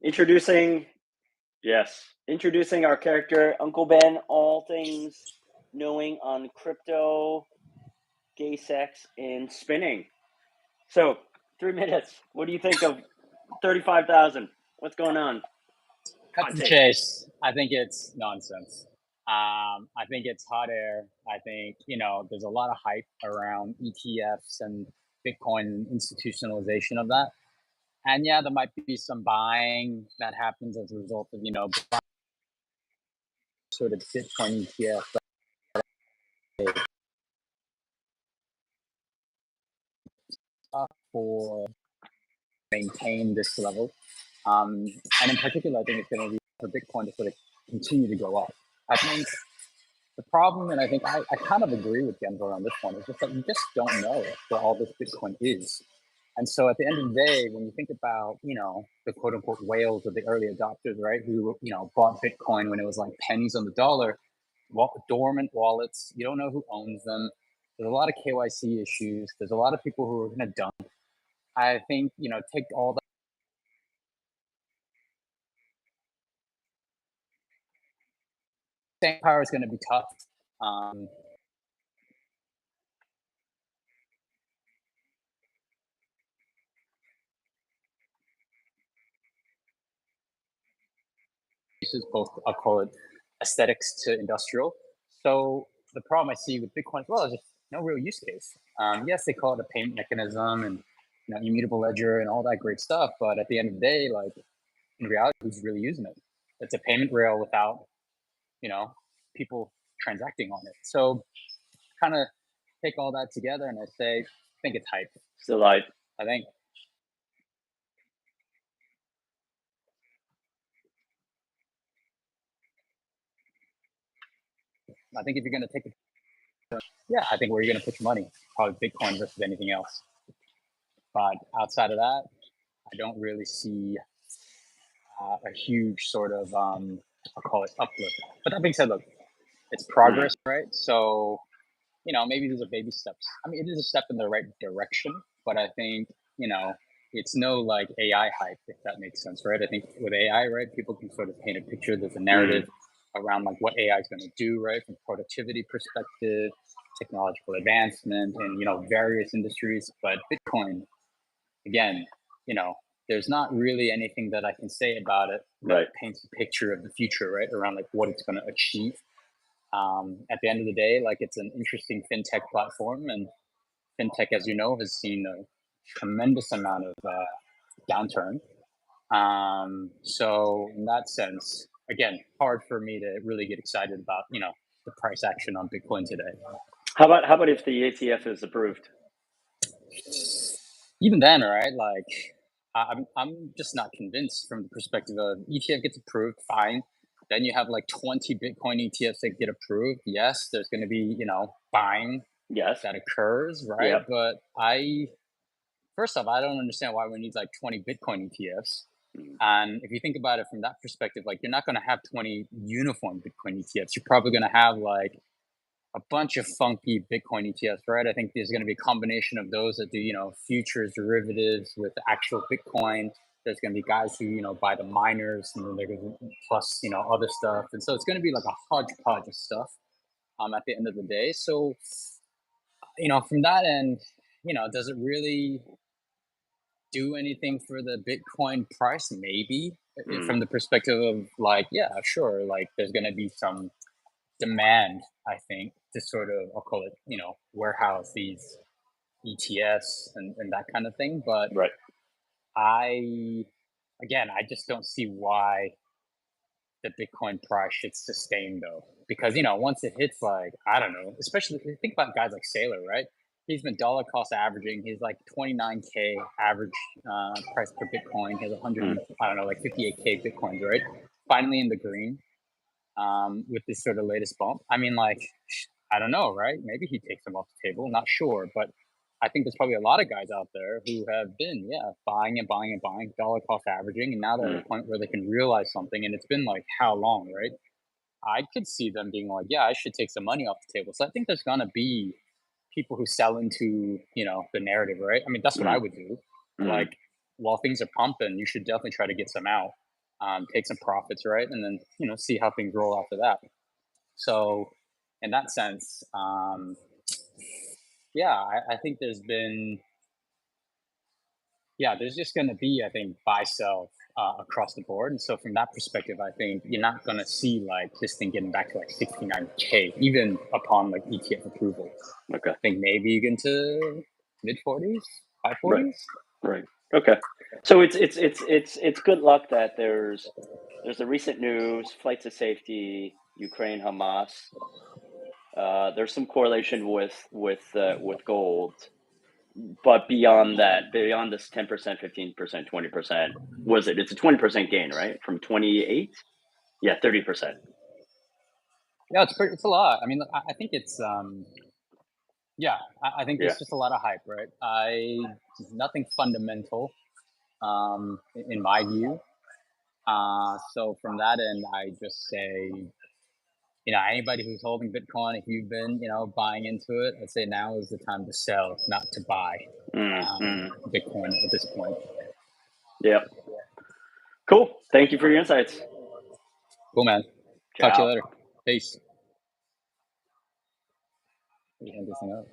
Introducing, yes, introducing our character, Uncle Ben, all things knowing on crypto, gay sex, and spinning. So, 3 minutes. What do you think of 35,000? What's going on? Cut Hot to the take. chase. I think it's nonsense. I think it's hot air. I think, there's a lot of hype around ETFs and Bitcoin institutionalization of that. And yeah, there might be some buying that happens as a result of, sort of Bitcoin ETF for maintain this level. And in particular, I think it's going to be for Bitcoin to sort of continue to go up. I think the problem, and I think I kind of agree with Denver on this one, is just that you just don't know what all this Bitcoin is. And so at the end of the day, when you think about, the quote unquote whales of the early adopters, right, who, bought Bitcoin when it was like pennies on the dollar, dormant wallets, you don't know who owns them. There's a lot of KYC issues. There's a lot of people who are going to dump. I think, take all that. Staying power is going to be tough. Uses both, I'll call it aesthetics to industrial. So the problem I see with Bitcoin as well is just no real use case. Yes, they call it a payment mechanism and immutable ledger and all that great stuff, but at the end of the day, like in reality, who's really using it? It's a payment rail without people transacting on it. So kind of take all that together and I think it's hype. Still hype. I think if you're going to take it, yeah, I think where you're going to put your money, probably Bitcoin versus anything else. But outside of that, I don't really see a huge sort of, I'll call it uplift. But that being said, look, it's progress, right? So, maybe these are baby steps. I mean, it is a step in the right direction, but I think, it's no like AI hype, if that makes sense, right? I think with AI, right, people can sort of paint a picture. There's a narrative around like what AI is going to do, right, from productivity perspective, technological advancement, and various industries. But Bitcoin, again, there's not really anything that I can say about it that paints a picture of the future, right, around like what it's going to achieve. At the end of the day, like it's an interesting fintech platform, and fintech, as you know, has seen a tremendous amount of downturn. So in that sense, again, hard for me to really get excited about the price action on Bitcoin today. How about if the ETF is approved? Even then, right? Like, I'm just not convinced from the perspective of ETF gets approved, fine. Then you have like 20 Bitcoin ETFs that get approved. Yes, there's going to be buying that occurs, right? Yep. But first off, I don't understand why we need like 20 Bitcoin ETFs. And if you think about it from that perspective, like you're not going to have 20 uniform Bitcoin ETFs. You're probably going to have like a bunch of funky Bitcoin ETFs, right? I think there's going to be a combination of those that do, futures derivatives with actual Bitcoin. There's going to be guys who, buy the miners and then they're going to plus, other stuff. And so it's going to be like a hodgepodge of stuff at the end of the day. So, from that end, does it really do anything for the Bitcoin price? Maybe from the perspective of like, yeah, sure. Like there's going to be some demand, I think, to sort of, I'll call it, warehouse these ETFs and that kind of thing. But I just don't see why the Bitcoin price should sustain though. Because, once it hits like, I don't know, especially think about guys like Saylor, right? He's been dollar cost averaging. He's like 29K average price per Bitcoin. He has 100, I don't know, like 58K Bitcoins, right? Finally in the green. With this sort of latest bump. I mean, like, I don't know, right? Maybe he takes them off the table. Not sure, but I think there's probably a lot of guys out there who have been, buying and buying and buying, dollar cost averaging, and now they're at a point where they can realize something. And it's been like how long, right? I could see them being like, yeah, I should take some money off the table. So I think there's gonna be people who sell into, the narrative, right? I mean, that's what I would do. Like, while things are pumping, you should definitely try to get some out. take some profits, right, and then see how things roll after that. So, in that sense, yeah, I think there's just going to be, I think, buy sell across the board. And so from that perspective, I think you're not going to see like this thing getting back to like 69K, even upon like ETF approval. Okay. I think maybe you get into mid 40s, high 40s. Right. Okay. So it's good luck that there's the recent news, flight to safety, Ukraine, Hamas. There's some correlation with gold. But beyond that, beyond this 10%, 15%, 20%, it's a 20% gain, right? From 28? Yeah, 30%. Yeah, it's a lot. I mean, I think it's I think there's just a lot of hype, right? Nothing fundamental, in my view. So from that end, I just say, anybody who's holding Bitcoin, if you've been, buying into it, I'd say now is the time to sell, not to buy Bitcoin at this point. Yep. Cool. Thank you for your insights. Cool, man. Ciao. Talk to you later. Peace. You hang this thing up.